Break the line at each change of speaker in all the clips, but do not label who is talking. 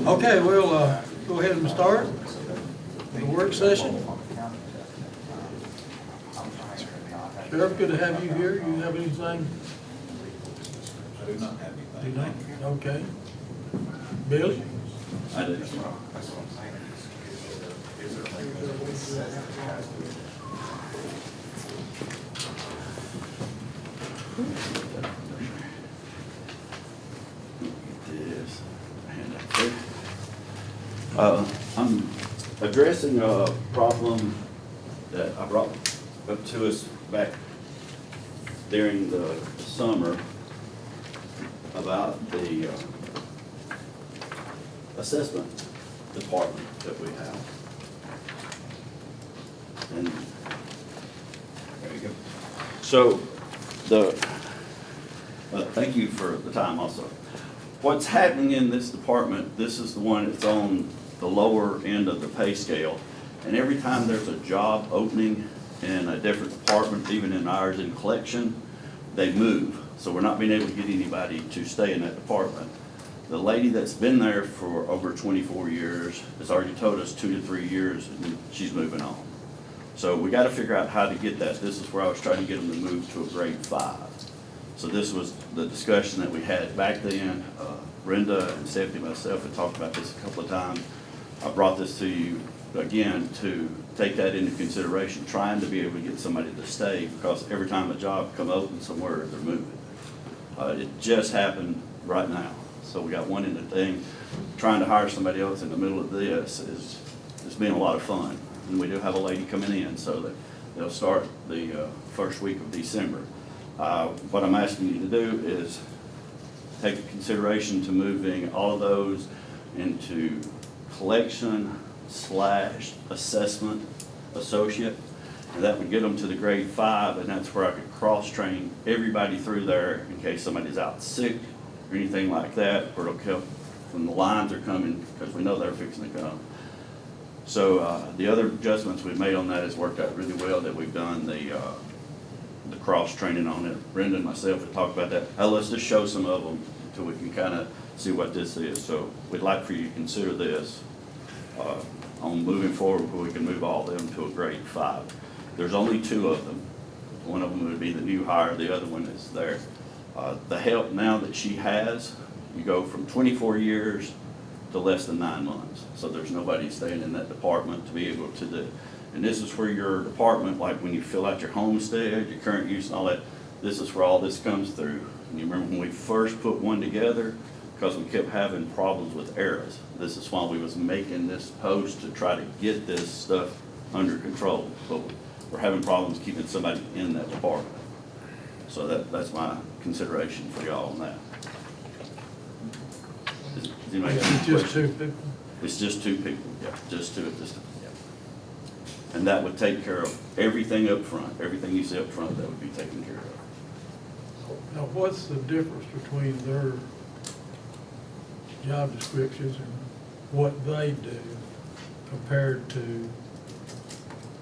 Okay, we'll go ahead and start the work session. Sheriff, good to have you here. You have anything?
I do not have anything.
Do not? Okay. Billy?
I do. I'm addressing a problem that I brought up to us back during the summer about the assessment department that we have. And there you go. So thank you for the time also. What's happening in this department, this is the one that's on the lower end of the pay scale. And every time there's a job opening in a different department, even in ours in collection, they move. So we're not being able to get anybody to stay in that department. The lady that's been there for over 24 years has already told us 2 to 3 years and she's moving on. So we got to figure out how to get that. This is where I was trying to get them to move to a grade 5. So this was the discussion that we had back then. Brenda and Stephanie and myself had talked about this a couple of times. I brought this to you again to take that into consideration, trying to be able to get somebody to stay, because every time a job come open somewhere, they're moving. It just happened right now. So we got one in the thing. Trying to hire somebody else in the middle of this it's been a lot of fun. And we do have a lady coming in, so that they'll start the first week of December. What I'm asking you to do is take consideration to moving all of those into collection/assessment associate, and that would get them to the grade 5, and that's where I could cross-train everybody through there in case somebody's out sick or anything like that, or it'll come when the lines are coming, because we know they're fixing to come. So the other adjustments we've made on that has worked out really well, that we've done the cross-training on it. Brenda and myself have talked about that. Let's just show some of them until we can kind of see what this is. So we'd like for you to consider this on moving forward, where we can move all of them to a grade 5. There's only 2 of them. One of them would be the new hire, the other one is there. The help now that she has, you go from 24 years to less than 9 months. So there's nobody staying in that department to be able to do. And this is where your department, like when you fill out your homestead, your current use and all that, this is where all this comes through. And you remember when we first put one together, because we kept having problems with errors. This is why we was making this post, to try to get this stuff under control. But we're having problems keeping somebody in that department. So that's my consideration for y'all on that. Does anybody got any
It's just 2
questions?
people.
It's just 2 people, yeah, just 2 at this time, yeah. And that would take care of everything up front. Everything you see up front, that would be taken care of.
Now, what's the difference between their job descriptions and what they do compared to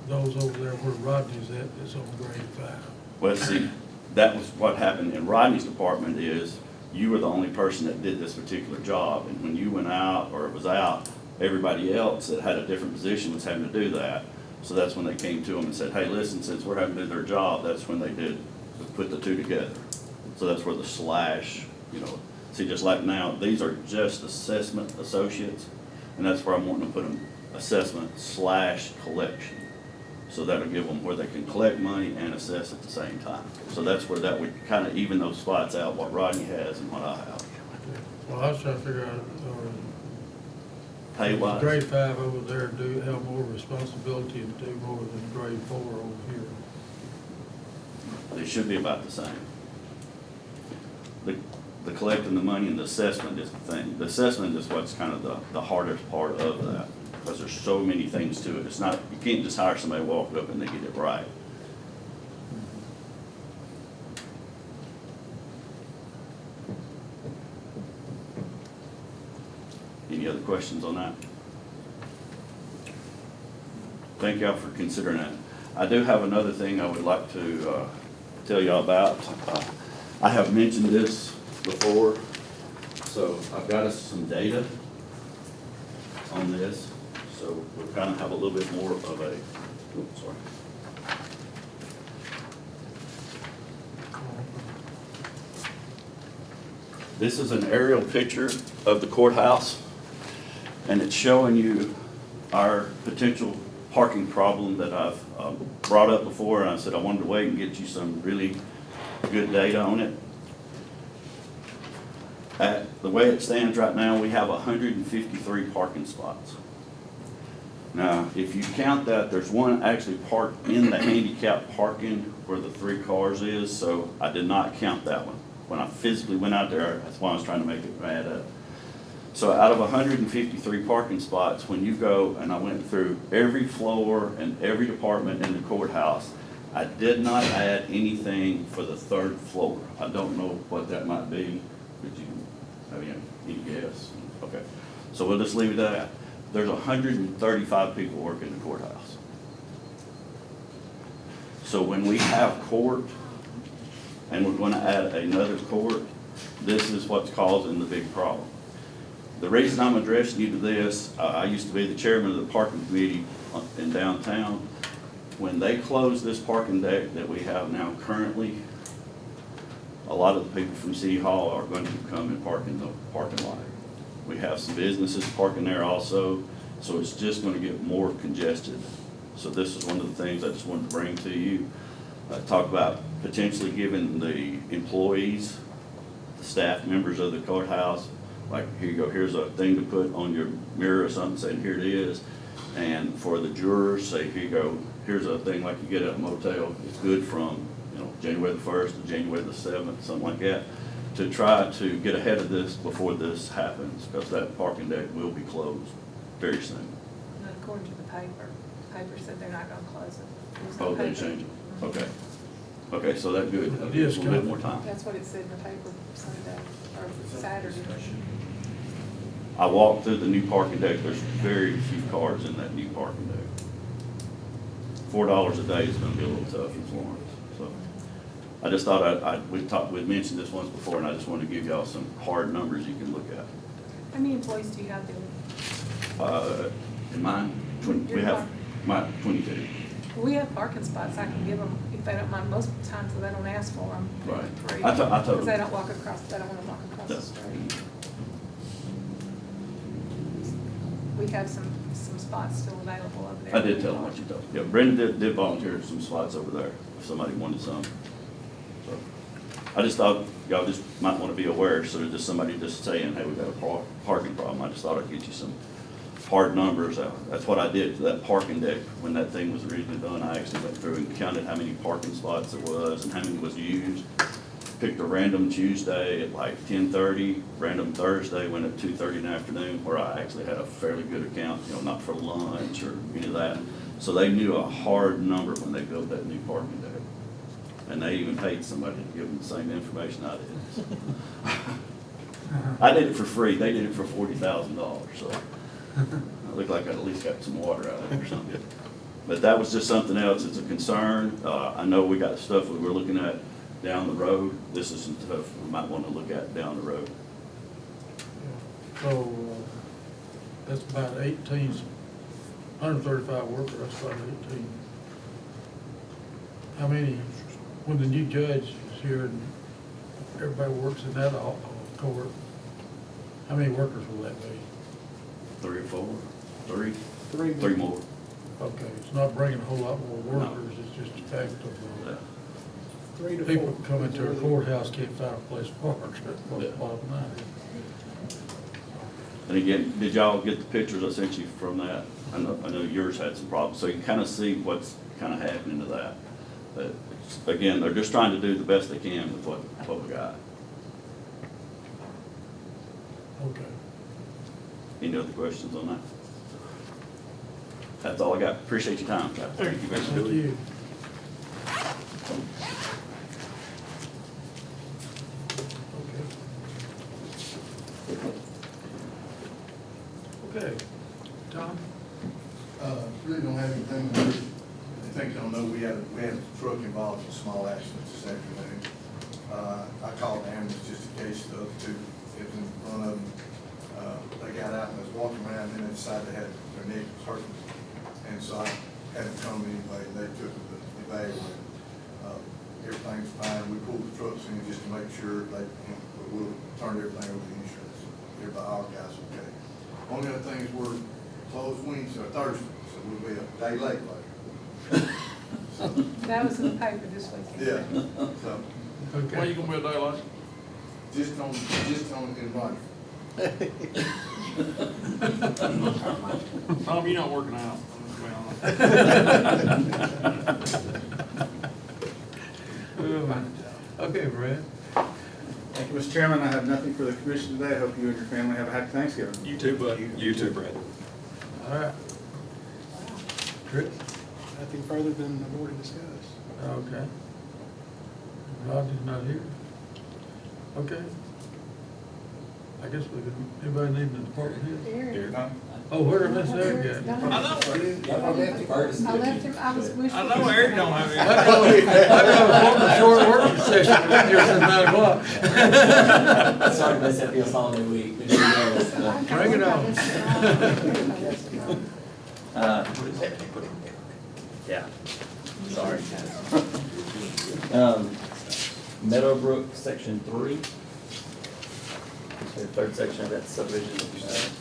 those over there where Rodney's at, that's on grade 5?
Well, see, that was what happened in Rodney's department. Is you were the only person that did this particular job, and when you went out or it was out, everybody else that had a different position was having to do that. So that's when they came to them and said, hey, listen, since we're having to do their job, that's when they put the 2 together. So that's where the slash, see, just like now, these are just assessment associates, and that's where I'm wanting to put them, assessment/collection. So that'll give them where they can collect money and assess at the same time. So that's where that would kind of even those spots out, what Rodney has and what I have.
Well, I was trying to figure out,
Pay-wise.
grade 5 over there do have more responsibility and do more than grade 4 over here.
They should be about the same. The collecting the money and the assessment is the thing. The assessment is what's kind of the hardest part of that, because there's so many things to it. It's not, you can't just hire somebody, walk up and they get it right. Any other questions on that? Thank y'all for considering that. I do have another thing I would like to tell y'all about. I have mentioned this before, so I've got us some data on this, so we'll kind of have a little bit more of a, oops, sorry. This is an aerial picture of the courthouse, and it's showing you our potential parking problem that I've brought up before, and I said I wanted to wait and get you some really good data on it. At the way it stands right now, we have 153 parking spots. Now, if you count that, there's one actually parked in the handicap parking where the 3 cars is, so I did not count that one. When I physically went out there, that's why I was trying to make it add up. So out of 153 parking spots, when you go, and I went through every floor and every department in the courthouse, I did not add anything for the 3rd floor. I don't know what that might be. Did you have any guess? Okay, so we'll just leave it at that. There's 135 people working in the courthouse. So when we have court, and we're going to add another court, this is what's causing the big problem. The reason I'm addressing you to this, I used to be the chairman of the parking committee in downtown. When they close this parking deck that we have now currently, a lot of the people from City Hall are going to come and park in the parking lot. We have some businesses parking there also, so it's just going to get more congested. So this is one of the things I just wanted to bring to you. Talk about potentially giving the employees, the staff members of the courthouse, like, here you go, here's a thing to put on your mirror or something, saying here it is. And for the jurors, say, here you go, here's a thing like you get at a motel. It's good from, January the 1st to January the 7th, something like that, to try to get ahead of this before this happens, because that parking deck will be closed very soon.
Not according to the paper. The paper said they're not gonna close it. There's no
Oh, they
paper.
changed it, okay. Okay, so that's good, that'll
It
give us
is
a little bit
coming.
more time.
That's what it said in the paper Sunday, or Saturday.
I walked through the new parking deck, there's very few cars in that new parking deck. $4 a day is gonna be a little tough in Florence, so. I just thought we'd mentioned this once before, and I just wanted to give y'all some hard numbers you can look at.
How many employees do you have there?
In mine, we have, 22.
We have parking spots. I can give them, if they don't mind, most times they don't ask for them.
Right.
Free.
I told
Because
them.
they don't walk across, they don't wanna walk across the
Yeah.
street. We have some spots still available over there.
I did tell them what you told me. Yeah, Brenda did volunteer some spots over there, if somebody wanted some. So, I just thought y'all just might want to be aware, so there's just somebody just saying, hey, we've got a parking problem. I just thought I'd get you some hard numbers out. That's what I did to that parking deck. When that thing was originally done, I actually went through and counted how many parking spots there was and how many was used. Picked a random Tuesday at like 10:30, random Thursday went at 2:30 in the afternoon, where I actually had a fairly good account, not for lunch or any of that. So they knew a hard number when they built that new parking deck. And they even paid somebody to give them the same information I did. I did it for free, they did it for $40,000, so it looked like I at least got some water out of it or something. But that was just something else, it's a concern. I know we got stuff we were looking at down the road. This is some stuff we might want to look at down the road.
So, that's about 135 workers, that's about 18. How many, when the new judge is here and everybody works in that court, how many workers will that be?
3 or 4, 3?
Three.
3 more.
Okay, it's not bringing a whole lot more
No.
workers, it's just the fact of
Yeah.
3 to 4.
people coming to a courthouse can't find a place to park, that's what the
Yeah.
bottom line is.
And again, did y'all get the pictures I sent you from that? I know yours had some problems, so you kind of see what's kind of happening to that. But again, they're just trying to do the best they can with what we got.
Okay.
Any other questions on that? That's all I got. Appreciate your time. Thank you very much.
Thank you. Okay. Tom?
Really don't have anything. I think y'all know we had a truck involved in a small accident this afternoon. I called the ambulance just in case the other two, it was in front of them. They got out and was walking around, and decided they had, their neck was hurting. And so I had them come anyway, and they took the bag away. Everything's fine, we pulled the trucks in just to make sure they, we'll turn everything over to insurance. Everybody, all guys okay. Only other thing is we're closed Wednesday or Thursday, so we'll be a day late later.
That was in the paper this weekend.
Yeah, so,
Why you
Okay.
gonna be a day late?
just on invite.
Tom, you're not working out.
Okay, Brad.
Thank you, Mr. Chairman. I have nothing for the commission today. I hope you and your family have a happy Thanksgiving.
You too, buddy. You too, Brad.
All right. Chris?
Nothing further than I've already discussed.
Okay. Roger's not here. Okay. I guess we could, anybody need the department head?
Eric.
Oh, where did Miss Eric
Eric's
get?
gone.
I know,
I left him, I was wishing.
I know Eric don't have any.
I've got a short working session, I've been here since 9 o'clock.
Sorry to mess up your holiday week. But you know,
Bring it on.
yeah, sorry. Meadowbrook, section 3. The third section of that subdivision,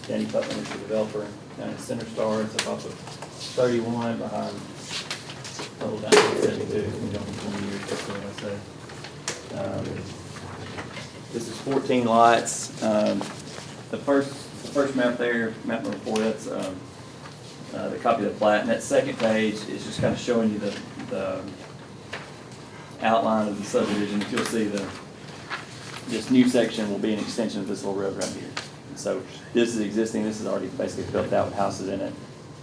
Danny Putman is the developer, down in Center Star, it's up off of 31 behind, total down to 72, we don't need 20 years, that's what I say. This is 14 lots. The first map there, map number 4, that's the copy of the plat, and that second page is just kind of showing you the outline of the subdivision. You'll see this new section will be an extension of this little road right here. And so this is existing, this is already basically built out with houses in it.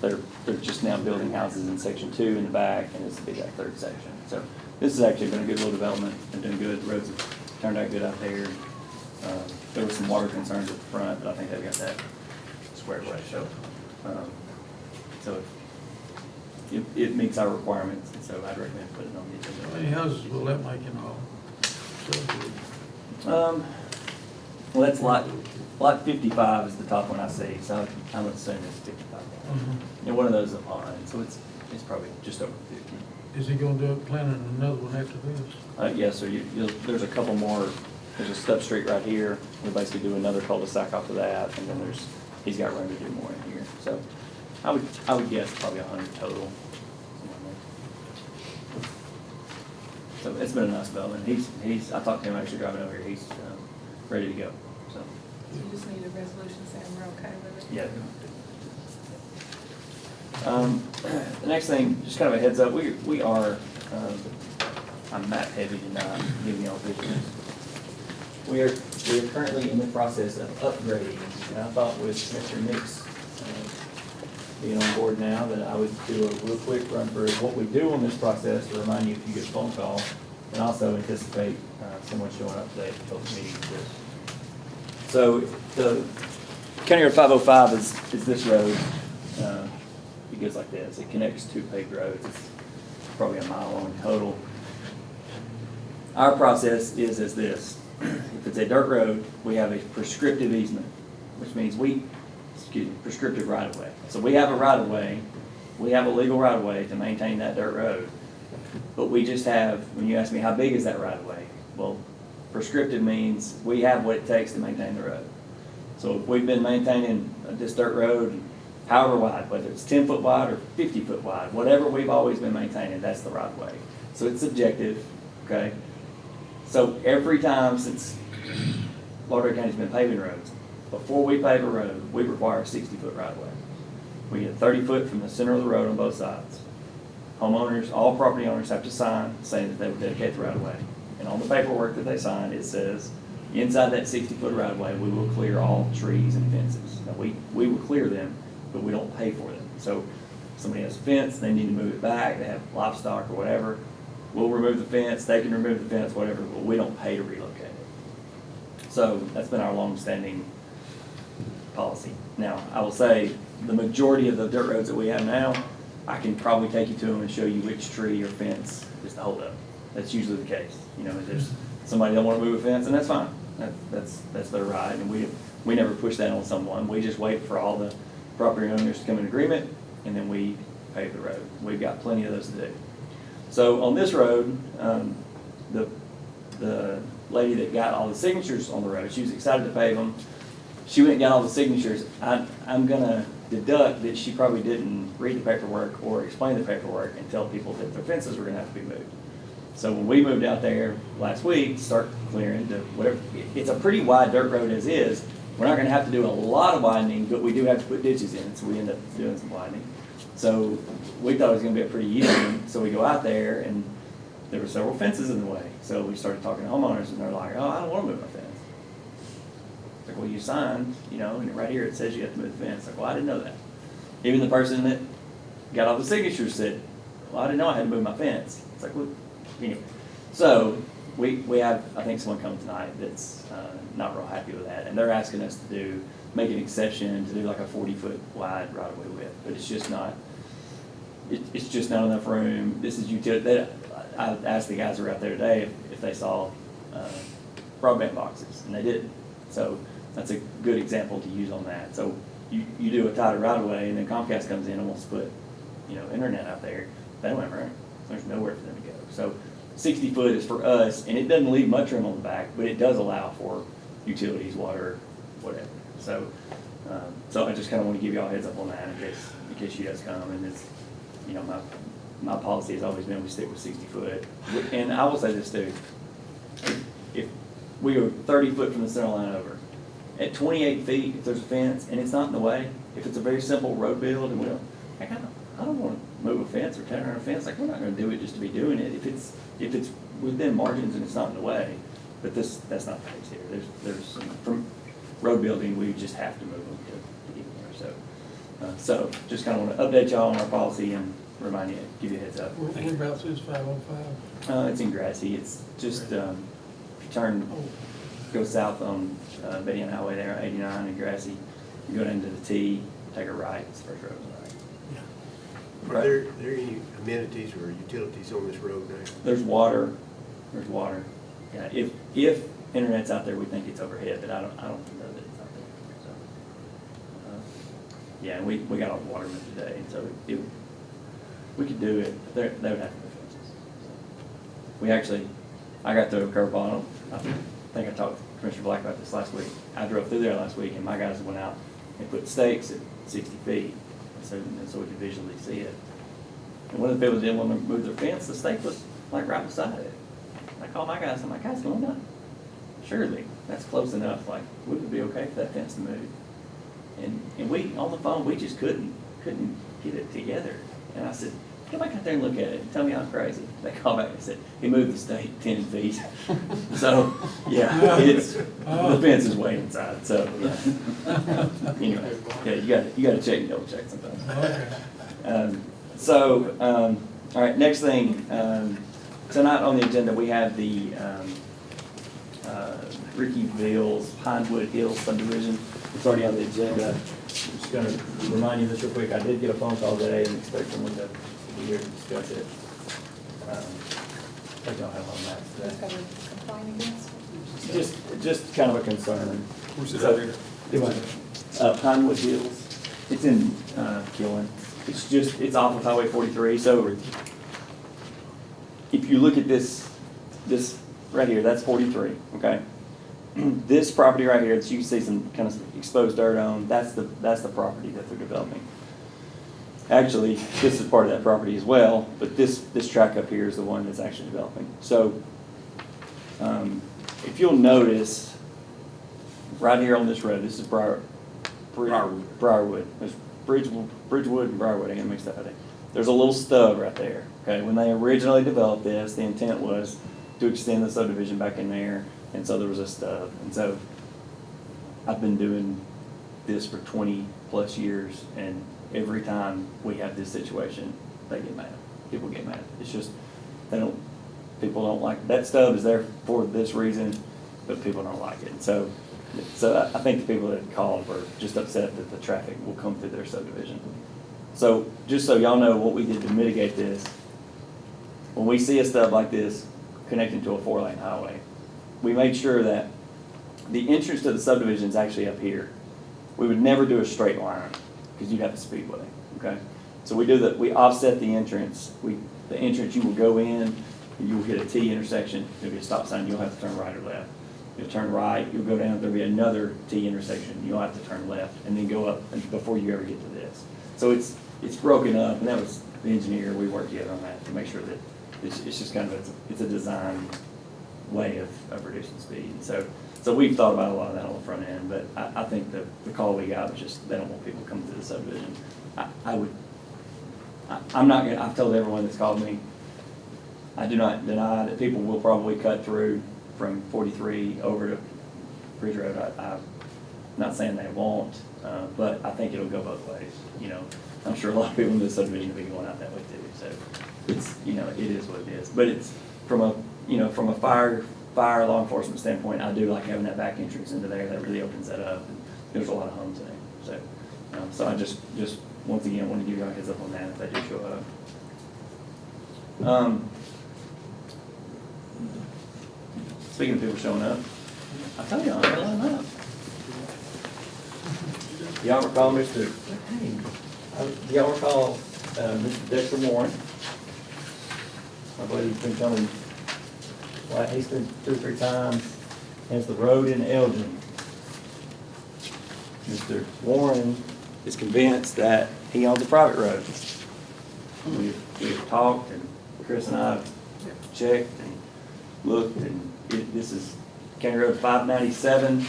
They're just now building houses in section 2 in the back, and this will be that third section. So this has actually been a good little development, been doing good, the roads have turned out good out there. There were some water concerns at the front, but I think they've got that squared away. So it meets our requirements, and so I'd recommend putting it on the agenda.
How many houses will that make in all?
Well, that's lot 55 is the top one I see, so I'm assuming it's 55. And one of those is a pond, so it's probably just over 50.
Is he gonna do it, planning another one after this?
Yes, so there's a couple more. There's a stub street right here. We'll basically do another cul-de-sac off of that, and then he's got room to do more in here. So I would guess probably 100 total. So it's been a nice development. I talked to him actually driving over here. He's ready to go. So
You just need a resolution saying we're okay with it.
yeah. The next thing, just kind of a heads up. We are I'm map heavy tonight, giving y'all visuals. We are currently in the process of upgrading, and I thought with Mr. Nix being on board now that I would do a real quick run through of what we do on this process to remind you if you get a phone call, and also anticipate someone showing up today to help me with this. So the County Road 505 is this road. It goes like this. It connects 2 paved roads. It's probably a mile long total. Our process is as this. If it's a dirt road, we have a prescriptive easement, which means prescriptive right-of-way. So we have a right-of-way, we have a legal right-of-way to maintain that dirt road. But we just have, when you ask me how big is that right-of-way, well, prescriptive means we have what it takes to maintain the road. So if we've been maintaining this dirt road however wide, whether it's 10 foot wide or 50 foot wide, whatever we've always been maintaining, that's the right-of-way. So it's subjective, okay? So every time since Lauderdale County's been paving roads, before we pave a road, we require a 60-foot right-of-way. We get 30 foot from the center of the road on both sides. Homeowners, all property owners have to sign saying that they will dedicate the right-of-way. And on the paperwork that they sign, it says, inside that 60-foot right-of-way, we will clear all trees and fences. Now, we will clear them, but we don't pay for them. So if somebody has a fence, they need to move it back, they have livestock or whatever, we'll remove the fence, they can remove the fence, whatever, but we don't pay to relocate it. So that's been our long-standing policy. Now, I will say, the majority of the dirt roads that we have now, I can probably take you to them and show you which tree or fence is the holdup. That's usually the case. You know, if there's somebody don't want to move a fence, and that's fine. That's their right, and we never push that on someone. We just wait for all the property owners to come in agreement, and then we pave the road. We've got plenty of those to do. So on this road, the lady that got all the signatures on the road, she was excited to pave them. She went and got all the signatures. I'm gonna deduct that she probably didn't read the paperwork or explain the paperwork and tell people that their fences were gonna have to be moved. So when we moved out there last week, to start clearing to whatever, it's a pretty wide dirt road as is. We're not gonna have to do a lot of widening, but we do have to put ditches in, so we end up doing some widening. So we thought it was gonna be a pretty easy one, so we go out there and there were several fences in the way. So we started talking to homeowners and they're like, oh, I don't wanna move my fence. It's like, well, you signed, you know, and right here it says you have to move the fence. Like, well, I didn't know that. Even the person that got all the signatures said, well, I didn't know I had to move my fence. It's like, well, anyway. So we have, I think, someone coming tonight that's not real happy with that. And they're asking us to make an exception to do like a 40-foot wide right-of-way width. But it's just not, it's just not enough room. This is utility. I asked the guys who were out there today if they saw broadband boxes, and they didn't. So that's a good example to use on that. So you do a tighter right-of-way, and then Comcast comes in and wants to put, you know, internet out there. They don't have room. There's nowhere for them to go. So 60 foot is for us, and it doesn't leave much room on the back, but it does allow for utilities, water, whatever. So, so I just kind of want to give you all a heads up on that in case you guys come. And it's, you know, my policy has always been we stick with 60 foot. And I will say this too: if we go 30 foot from the center line over, at 28 feet, if there's a fence and it's not in the way, if it's a very simple road build, and we don't, I don't want to move a fence or tear down a fence. Like, we're not going to do it just to be doing it. If it's within margins and it's not in the way, but that's not the case here. There's some, from road building, we just have to move them to get there. So just kind of want to update y'all on our policy and remind you, give you a heads up.
Whereabouts is 505?
It's in Grassy. It's just if you turn, go south on Betty Ann Highway there, 89 in Grassy. You go down to the T, take a right. It's the first road on the right.
Are there any amenities or utilities on this road now?
There's water. There's water. Yeah, if internet's out there, we think it's overhead, but I don't know that it's out there. So, yeah, and we got all the water moved today, and so we could do it. But they would have to move fences. So I got to a curveball. I think I talked to Commissioner Black about this last week. I drove through there last week, and my guys went out and put stakes at 60 feet. So we could visually see it. And one of the people that didn't want to move their fence, the stake was like right beside it. I called my guys, I'm like, guys, no, no. Surely, that's close enough, like, we would be okay for that fence to move. And we, on the phone, we just couldn't get it together. And I said, go back out there and look at it and tell me I'm crazy. They called back and said, he moved the stake 10 feet. So, yeah, the fence is way inside, so, yeah. Anyway, yeah, you gotta check and double check sometimes.
Okay.
All right, next thing, tonight on the agenda, we have the Ricky Ville's Pinewood Hills subdivision. It's already on the agenda. I'm just gonna remind you this real quick. I did get a phone call today and expect someone to be here to discuss it. I think y'all have on that
Just
today.
gotta complain against.
Just kind of a concern.
Where's it at here?
Pinewood Hills. It's in Killen. It's off of Highway 43. So if you look at this right here, that's 43, okay? This property right here that you can see some kind of exposed dirt on, that's the property that they're developing. Actually, this is part of that property as well, but this track up here is the one that's actually developing. So if you'll notice, right here on this road, this is Briarwood. There's Bridgewood and Briarwood, I got mixed up, I think. There's a little stub right there, okay? When they originally developed this, the intent was to extend the subdivision back in there, and so there was a stub. And so I've been doing this for 20 plus years, and every time we have this situation, they get mad. People get mad. It's just, people don't like, that stub is there for this reason, but people don't like it. And so I think the people that called were just upset that the traffic will come through their subdivision. So just so y'all know what we did to mitigate this, when we see a stub like this connecting to a 4-lane highway, we made sure that the entrance to the subdivision is actually up here. We would never do a straight line, because you'd have a speedway, okay? So we offset the entrance. The entrance, you will go in, and you will hit a T intersection, there'll be a stop sign, you'll have to turn right or left. You'll turn right, you'll go down, there'll be another T intersection, you'll have to turn left, and then go up before you ever get to this. So it's broken up, and that was the engineer, we worked together on that to make sure that it's just kind of, it's a design way of reducing speed. So we've thought about a lot of that on the front end, but I think the call we got was just, they don't want people coming to the subdivision. I'm not gonna, I've told everyone that's called me, I do not deny that people will probably cut through from 43 over to Bridge Road. I'm not saying they won't, but I think it'll go both ways. You know, I'm sure a lot of people in this subdivision will be going out that way too. So it's, you know, it is what it is. But it's from a fire law enforcement standpoint, I do like having that back entrance into there. That really opens that up. And there's a lot of homes there. So I just once again want to give you a heads up on that if they do show up. Speaking of people showing up, I told y'all, I got a line up. Y'all recall do y'all recall Mr. Dexter Warren? I believe he's been coming, well, he's been 2 or 3 times, has the road in Elgin. Mr. Warren is convinced that he owns a private road. We've talked, and Chris and I have checked and looked, and this is County Road 597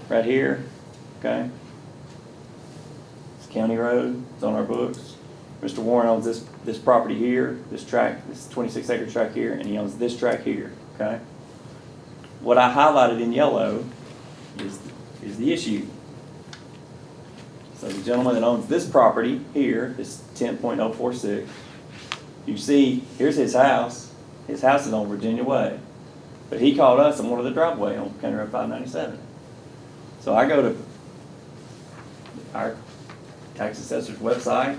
right here, okay? It's county road, it's on our books. Mr. Warren owns this property here, this tract, this 26-acre tract here, and he owns this tract here, okay? What I highlighted in yellow is the issue. So the gentleman that owns this property here, this 10.046, you see, here's his house. His house is on Virginia Way. But he called us and wanted the driveway on County Road 597. So I go to our tax assessor's website,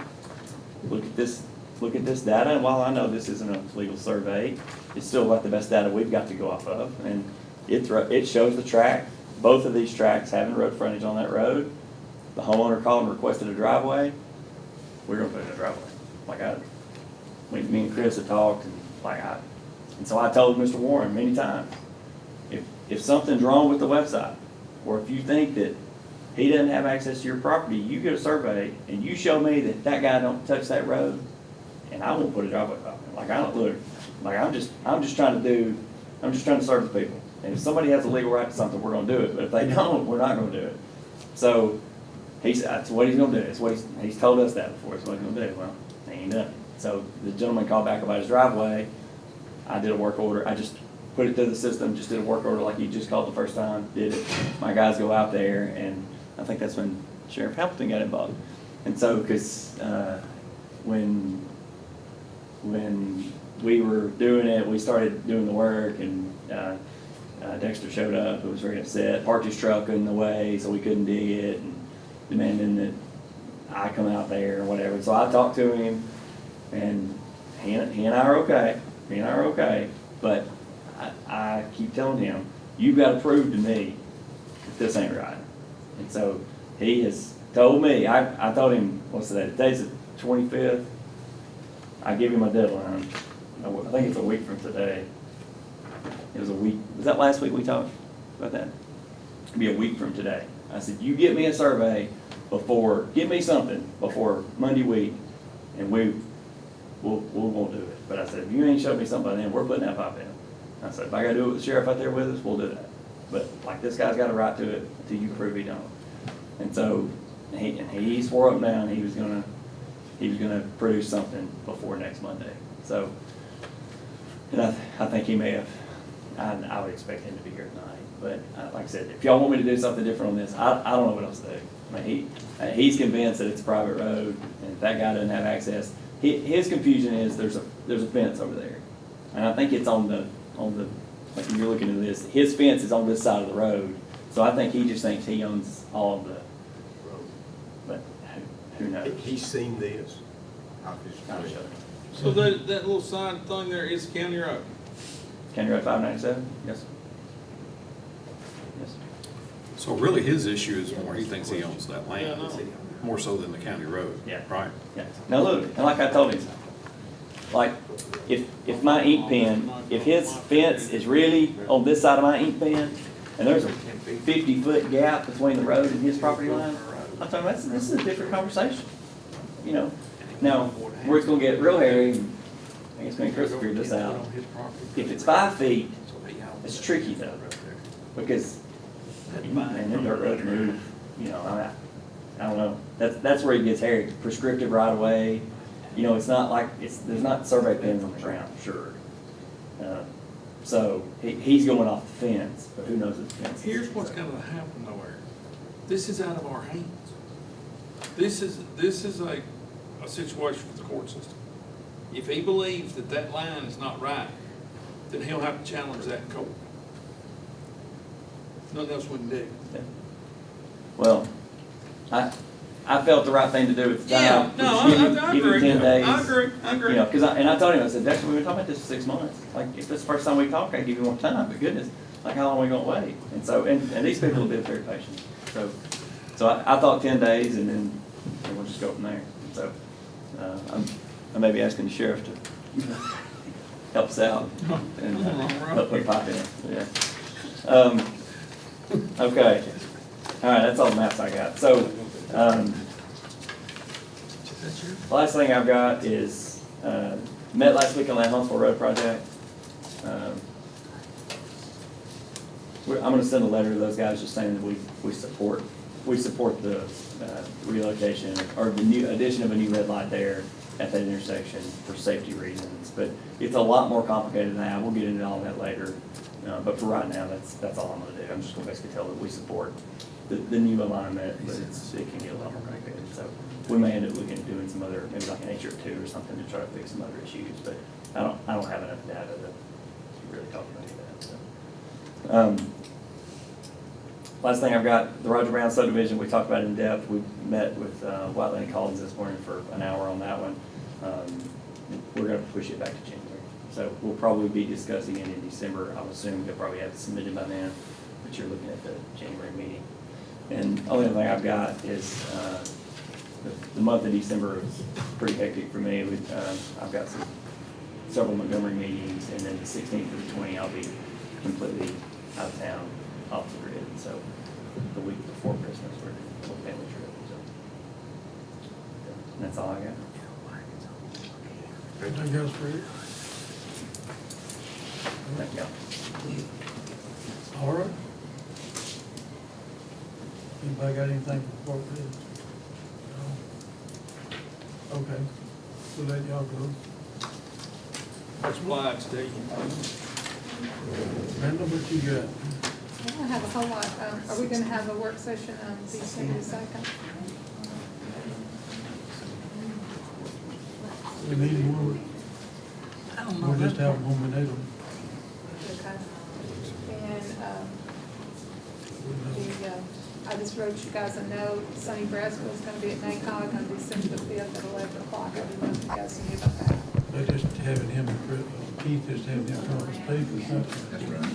look at this data, and while I know this isn't a legal survey, it's still got the best data we've got to go off of. And it shows the tract, both of these tracts having road frontage on that road. The homeowner called and requested a driveway. We're gonna put in a driveway. Me and Chris had talked, and so I told Mr. Warren many times, if something's wrong with the website, or if you think that he doesn't have access to your property, you get a survey and you show me that guy don't touch that road, and I won't put a driveway up. I'm just trying to serve the people. And if somebody has a legal right to something, we're gonna do it. But if they don't, we're not gonna do it. So that's what he's gonna do. It's what he's told us that before. It's what he's gonna do. Well, he ain't done it. So the gentleman called back about his driveway. I did a work order. I just put it through the system, just did a work order like you just called the first time, did it. My guys go out there, and I think that's when Sheriff Hamilton got involved. And so, because when we were doing it, we started doing the work, and Dexter showed up. He was very upset, parked his truck in the way, so we couldn't dig it, and demanding that I come out there or whatever. So I talked to him, and he and I are okay. Me and I are okay, but I keep telling him, you've got to prove to me that this ain't right. And so he has told me, I told him, what's today? Today's the 25th. I give him a deadline. I think it's a week from today. It was a week. Was that last week we talked about that? It'd be a week from today. I said, you get me a survey give me something before Monday week, and we won't do it. But I said, if you ain't showed me something by then, we're putting that pipe in. I said, if I gotta do it with the sheriff out there with us, we'll do that. But this guy's got a right to it until you prove he don't. And so he swore up and down he was gonna produce something before next Monday. So, and I think he may have. I would expect him to be here tonight. But like I said, if y'all want me to do something different on this, I don't know what else to do. I mean, he's convinced that it's a private road, and if that guy doesn't have access, his confusion is there's a fence over there, and I think it's on the like when you're looking at this, his fence is on this side of the road, so I think he just thinks he owns all of the road, but who knows?
He's seen this.
I'll show you.
So that little sign thing there is County Road?
County Road 597? Yes. Yes.
So really, his issue is more, he thinks he owns that land, more so than the county road.
Yeah.
Right?
Yeah. Now look, and like I told him, like, if my ink pen, if his fence is really on this side of my ink pen, and there's a 50-foot gap between the road and his property line, I told him, this is a different conversation, you know? Now, where it's gonna get real hairy, and I guess me and Chris will figure this out. If it's 5 feet, it's tricky though, because, man, them dirt roads move, you know, I don't know. That's where it gets hairy. Prescriptive right of way, you know, it's not like, there's not survey pins on the ground, sure. So he's going off the fence, but who knows if the fence is.
Here's what's gonna happen though, Eric. This is out of our hands. This is a situation with the court system. If he believes that that line is not right, then he'll have to challenge that in court. Nothing else we can do.
Yeah. Well, I felt the right thing to do at the time.
Yeah, no, I
Give him
agree.
10 days.
I agree.
You know, cause I told him, I said, Dexter, we've been talking about this for 6 months. Like, if this is the first time we talk, I give you more time, but goodness, like, how long are we gonna wait? And so, and these people have been very patient. So I thought 10 days and then we'll just go from there. So, I may be asking the sheriff to help us out and help put a pipe in it, yeah. Okay, all right, that's all the maps I got. So, last thing I've got is, met last week on that Huntsville Road project. I'm gonna send a letter to those guys just saying that we support the relocation or the new addition of a new red light there at that intersection for safety reasons. But it's a lot more complicated than that. We'll get into all that later. But for right now, that's all I'm gonna do. I'm just gonna basically tell that we support the new alignment, but it can get a lot more complicated. So we may end up looking at doing some other, maybe like an HR 2 or something to try to fix some other issues. But I don't have enough data to really talk about that. So. Last thing I've got, the Roger Brown subdivision, we talked about in depth. We met with Whiteland and Collins this morning for an hour on that one. We're gonna push it back to January. So we'll probably be discussing it in December. I'll assume they'll probably have it submitted by then, but you're looking at the January meeting. And the only other thing I've got is, the month of December is pretty hectic for me. I've got several Montgomery meetings, and then the 16th to the 20th, I'll be completely out of town, off the grid. So the week before Christmas, we're a family trip. So and that's all I got.
Anything else for you?
Thank you.
All right. Anybody got anything for this? No? Okay, we'll let y'all go.
Much obliged, Steve.
Brenda, what you got?
I don't have a whole lot. Are we gonna have a work session on December 2nd?
We need more.
I
don't know. We'll just have one we need them.
Okay. And, I just wrote you guys a note. Sonny Braswell's gonna be at NACOG on December the 5th at 11 o'clock. I didn't know if you guys knew about that.
They just having him, Keith just having him come to speak or something. That's right.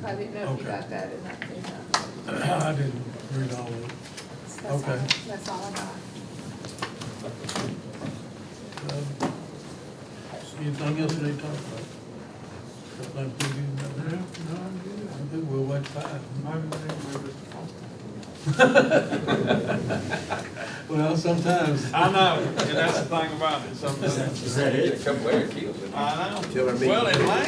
I didn't know if you
Okay.
got that or not.
I didn't read all of it. Okay.
That's all I got.
Anything else we need to talk about? Something pretty good? No, I'm good. Okay, we'll wait 5. Well, sometimes.
I know, and that's the thing about it, sometimes.
Is that it?
I know.
Till our meeting.
Well, it lasts